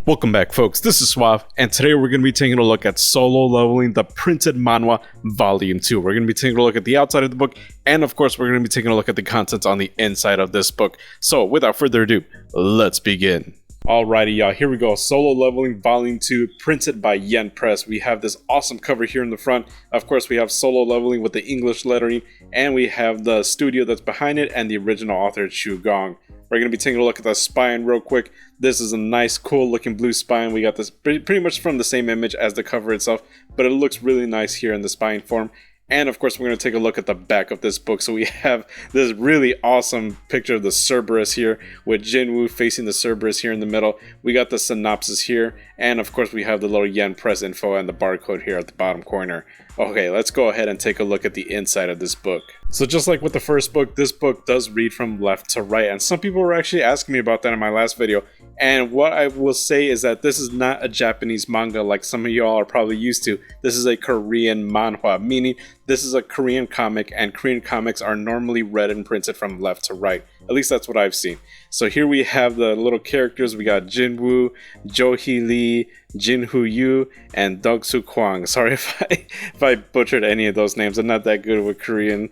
Welcome back, folks. This is Suave, and today we're going to be taking a look at Solo Leveling, the printed manhwa, Volume 2. We're going to be taking a look at the outside of the book, and of course, we're going to be taking a look at the contents on the inside of this book. So, without further ado, let's begin. Alrighty, y'all, here we go. Solo Leveling Volume 2, printed by Yen Press. We have this awesome cover here in the front. Of course, we have Solo Leveling with the English lettering, and we have the studio that's behind it, and the original author, Chu Gong. We're going to be taking a look at the spine real quick. This is a nice, cool looking blue spine. We got this pretty much from the same image as the cover itself, but it looks really nice here in the spine form. And of course, we're going to take a look at the back of this book. So we have this really awesome picture of the Cerberus here with Jinwoo facing the Cerberus here in the middle. We got the synopsis here. And of course, we have the little Yen Press info and the barcode here at the bottom corner. Okay, let's go ahead and take a look at the inside of this book. So just like with the first book, this book does read from left to right. And some people were actually asking me about that in my last video. And what I will say is that this is not a Japanese manga like some of y'all are probably used to. This is a Korean manhwa, meaning this is a Korean comic, and Korean comics are normally read and printed from left to right. At least that's what I've seen. So here we have the little characters. We got Jinwoo, Jo-hee Lee, Jin-hoo Yu, and Dog-soo Kwang. Sorry if I butchered any of those names. I'm not that good with Korean.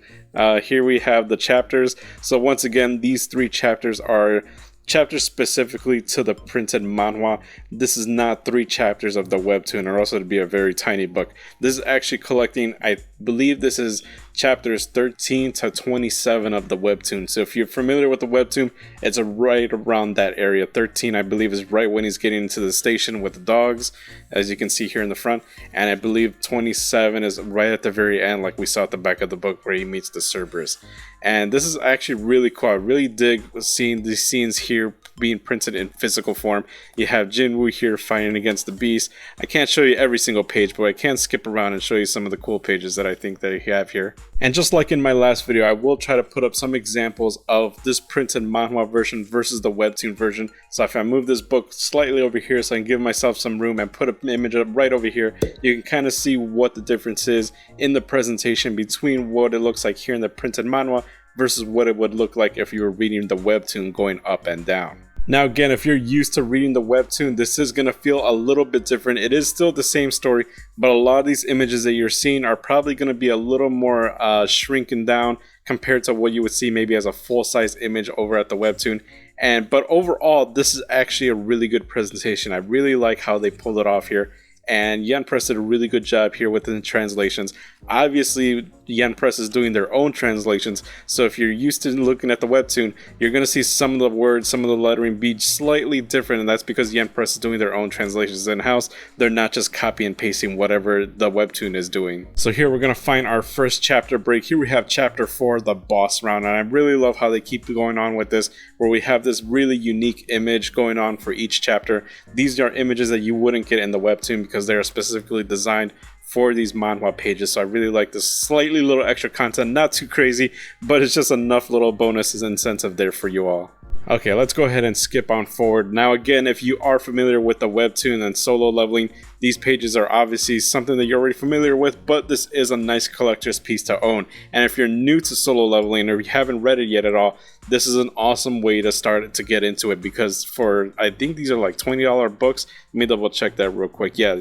Here we have the chapters. So once again, these three chapters are chapters specifically to the printed manhwa. This is not 3 chapters of the webtoon, or else it would be a very tiny book. This is actually collecting, I believe this is chapters 13 to 27 of the webtoon. So if you're familiar with the webtoon, it's right around that area. 13, I believe, is right when he's getting into the station with the dogs, as you can see here in the front. And I believe 27 is right at the very end, like we saw at the back of the book, where he meets the Cerberus. And this is actually really cool. I really dig seeing these scenes here being printed in physical form. You have Jinwoo here fighting against the beast. I can't show you every single page, but I can skip around and show you some of the cool pages that I think that you have here. And just like in my last video, I will try to put up some examples of this printed manhwa version versus the webtoon version. So if I move this book slightly over here so I can give myself some room and put an image up right over here, you can kind of see what the difference is in the presentation between what it looks like here in the printed manhwa versus what it would look like if you were reading the webtoon going up and down. Now again, if you're used to reading the webtoon, this is going to feel a little bit different. It is still the same story, but a lot of these images that you're seeing are probably going to be a little more shrinking down compared to what you would see maybe as a full-size image over at the webtoon. But overall, this is actually a really good presentation. I really like how they pulled it off here. And Yen Press did a really good job here with the translations. Obviously, Yen Press is doing their own translations, so if you're used to looking at the webtoon, you're going to see some of the words, some of the lettering be slightly different, and that's because Yen Press is doing their own translations in-house. They're not just copy and pasting whatever the webtoon is doing. So here we're going to find our first chapter break. Here we have chapter 4, the boss round, and I really love how they keep going on with this, where we have this really unique image going on for each chapter. These are images that you wouldn't get in the webtoon because they are specifically designed for these manhwa pages. So I really like this slightly little extra content, not too crazy, but it's just enough little bonuses and incentive there for you all. Okay, let's go ahead and skip on forward. Now again, if you are familiar with the webtoon and Solo Leveling, these pages are obviously something that you're already familiar with, but this is a nice collector's piece to own. And if you're new to Solo Leveling or you haven't read it yet at all, this is an awesome way to start to get into it, because for, I think these are like $20 books. Let me double check that real quick. Yeah,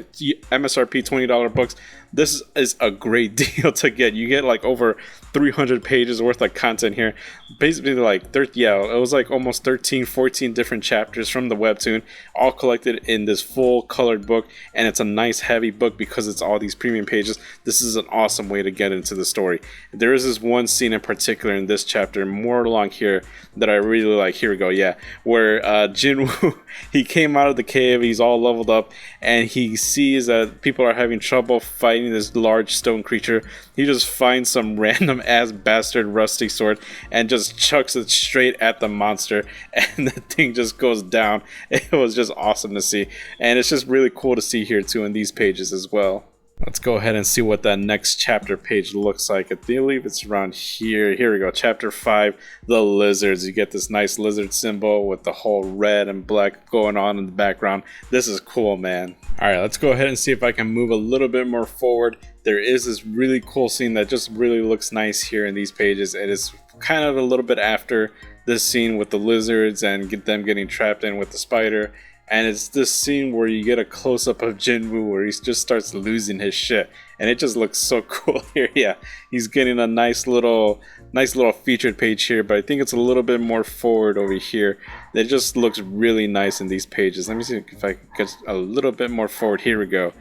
MSRP $20 books. This is a great deal to get. You get like over 300 pages worth of content here. Basically like, it was like almost 13, 14 different chapters from the webtoon, all collected in this full colored book. And it's a nice heavy book because it's all these premium pages. This is an awesome way to get into the story. There is this one scene in particular in this chapter, more along here, that I really like. Here we go, yeah, where Jinwoo, he came out of the cave, he's all leveled up, and he sees that people are having trouble fighting this large stone creature. He just finds some random ass bastard rusty sword and just chucks it straight at the monster, and the thing just goes down. It was just awesome to see, and it's just really cool to see here too in these pages as well. Let's go ahead and see what that next chapter page looks like. I believe it's around here. Here we go. Chapter 5, the lizards. You get this nice lizard symbol with the whole red and black going on in the background. This is cool, man. All right, let's go ahead and see if I can move a little bit more forward. There is this really cool scene that just really looks nice here in these pages. It is kind of a little bit after this scene with the lizards and them getting trapped in with the spider. And it's this scene where you get a close-up of Jinwoo where he just starts losing his shit, and it just looks so cool here. Yeah, he's getting a nice little featured page here, but I think it's a little bit more forward over here. It just looks really nice in these pages. Let me see if I can get a little bit more forward. Here we go.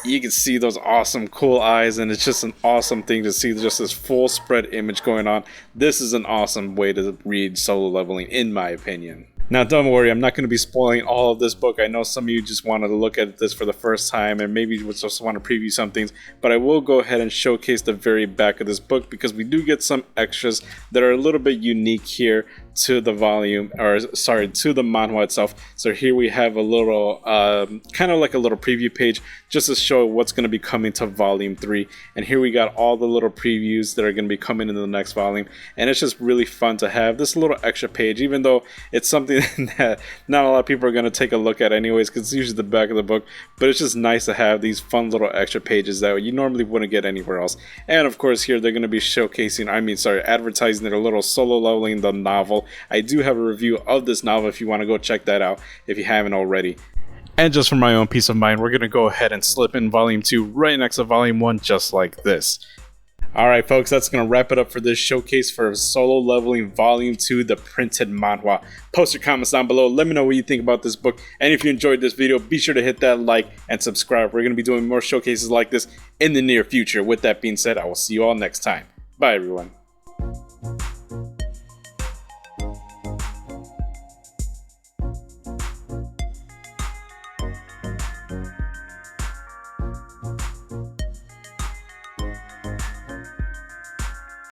You can see those awesome cool eyes, and it's just an awesome thing to see just this full spread image going on. This is an awesome way to read Solo Leveling, in my opinion. Now, don't worry, I'm not going to be spoiling all of this book. I know some of you just wanted to look at this for the first time and maybe just want to preview some things, but I will go ahead and showcase the very back of this book because we do get some extras that are a little bit unique here to the volume, or sorry, to the manhwa itself. So here we have a little, kind of like a little preview page just to show what's going to be coming to volume 3. And here we got all the little previews that are going to be coming into the next volume. And it's just really fun to have this little extra page, even though it's something that not a lot of people are going to take a look at anyways, because it's usually the back of the book. But it's just nice to have these fun little extra pages that you normally wouldn't get anywhere else. And of course here they're going to be showcasing, advertising their little Solo Leveling, the novel. I do have a review of this novel if you want to go check that out if you haven't already. And just for my own peace of mind, we're going to go ahead and slip in volume 2 right next to volume 1 just like this. Alright folks, that's going to wrap it up for this showcase for Solo Leveling Volume 2, the printed manhwa. Post your comments down below, let me know what you think about this book, and if you enjoyed this video, be sure to hit that like and subscribe. We're going to be doing more showcases like this in the near future. With that being said, I will see you all next time. Bye everyone.